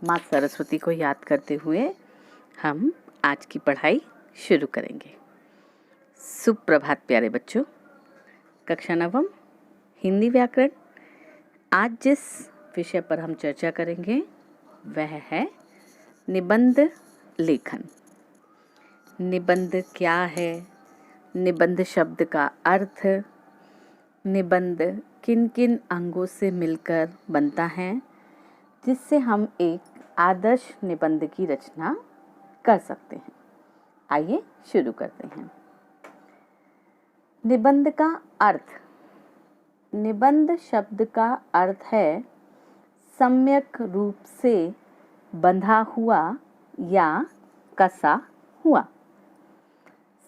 माँ सरस्वती को याद करते हुए हम आज की पढ़ाई शुरू करेंगे। सुप्रभात प्यारे बच्चों। कक्षा नवम हिंदी व्याकरण। आज जिस विषय पर हम चर्चा करेंगे वह है निबंध लेखन। निबंध क्या है, निबंध शब्द का अर्थ, निबंध किन किन अंगों से मिलकर बनता है जिससे हम एक आदर्श निबंध की रचना कर सकते हैं। आइए शुरू करते हैं। निबंध का अर्थ। निबंध शब्द का अर्थ है सम्यक रूप से बंधा हुआ या कसा हुआ।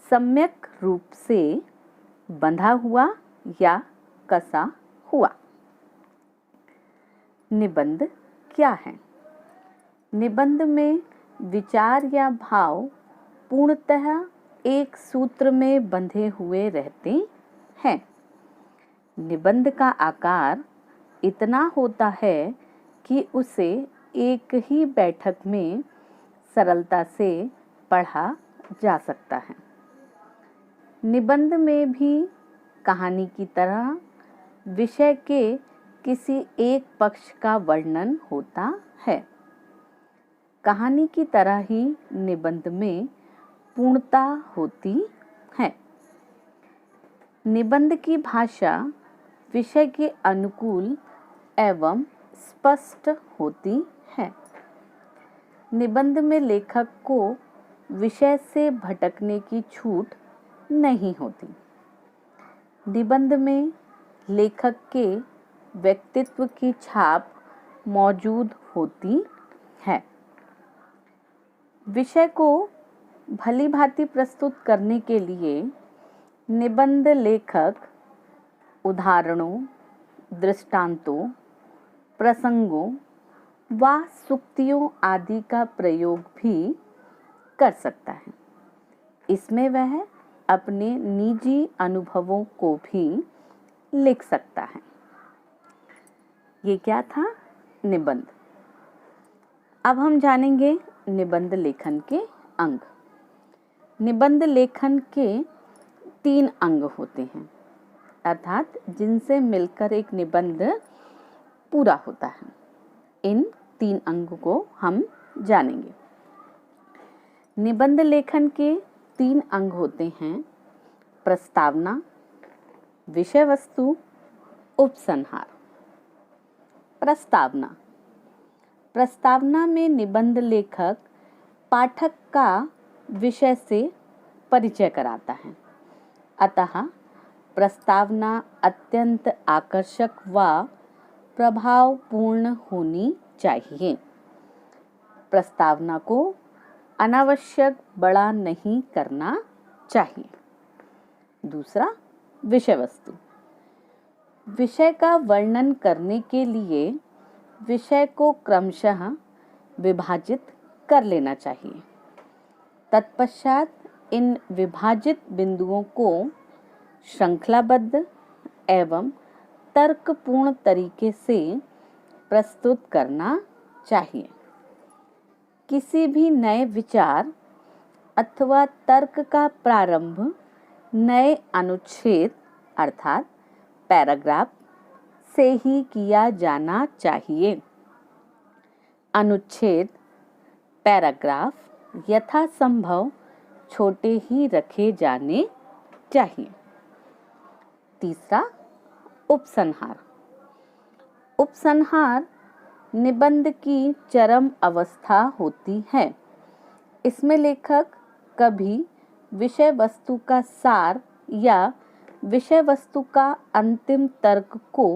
सम्यक रूप से बंधा हुआ या कसा हुआ। निबंध क्या है? निबंध में विचार या भाव पूर्णतः एक सूत्र में बंधे हुए रहते हैं। निबंध का आकार इतना होता है कि उसे एक ही बैठक में सरलता से पढ़ा जा सकता है। निबंध में भी कहानी की तरह विषय के किसी एक पक्ष का वर्णन होता है। कहानी की तरह ही निबंध में पूर्णता होती है। निबंध की भाषा विषय के अनुकूल एवं स्पष्ट होती है। निबंध में लेखक को विषय से भटकने की छूट नहीं होती। निबंध में लेखक के व्यक्तित्व की छाप मौजूद होती है। विषय को भलीभांति प्रस्तुत करने के लिए निबंध लेखक उदाहरणों, दृष्टांतों, प्रसंगों व सूक्तियों आदि का प्रयोग भी कर सकता है। इसमें वह अपने निजी अनुभवों को भी लिख सकता है। ये क्या था? निबंध। अब हम जानेंगे निबंध लेखन के अंग। निबंध लेखन के 3 अंग होते हैं, अर्थात जिनसे मिलकर एक निबंध पूरा होता है। इन 3 अंगों को हम जानेंगे। निबंध लेखन के 3 अंग होते हैं: प्रस्तावना, विषय वस्तु, उपसंहार। प्रस्तावना। प्रस्तावना में निबंध लेखक पाठक का विषय से परिचय कराता है। अतः प्रस्तावना अत्यंत आकर्षक व प्रभावपूर्ण होनी चाहिए। प्रस्तावना को अनावश्यक बड़ा नहीं करना चाहिए। दूसरा, विषय वस्तु। विषय का वर्णन करने के लिए विषय को क्रमशः विभाजित कर लेना चाहिए। तत्पश्चात इन विभाजित बिंदुओं को श्रृंखलाबद्ध एवं तर्कपूर्ण तरीके से प्रस्तुत करना चाहिए। किसी भी नए विचार अथवा तर्क का प्रारंभ नए अनुच्छेद अर्थात पैराग्राफ से ही किया जाना चाहिए। अनुच्छेद, पैराग्राफ यथासंभव छोटे ही रखे जाने चाहिए। तीसरा, उपसंहार। उपसंहार निबंध की चरम अवस्था होती है। इसमें लेखक कभी विषय वस्तु का सार या विषय वस्तु का अंतिम तर्क को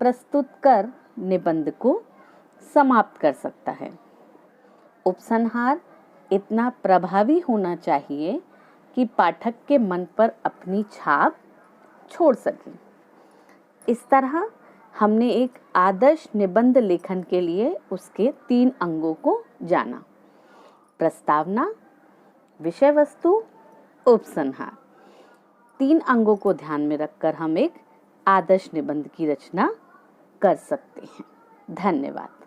प्रस्तुत कर निबंध को समाप्त कर सकता है। उपसंहार इतना प्रभावी होना चाहिए कि पाठक के मन पर अपनी छाप छोड़ सके। इस तरह हमने एक आदर्श निबंध लेखन के लिए उसके 3 अंगों को जाना: प्रस्तावना, विषय वस्तु, उपसंहार। 3 अंगों को ध्यान में रखकर हम एक आदर्श निबंध की रचना कर सकते हैं। धन्यवाद।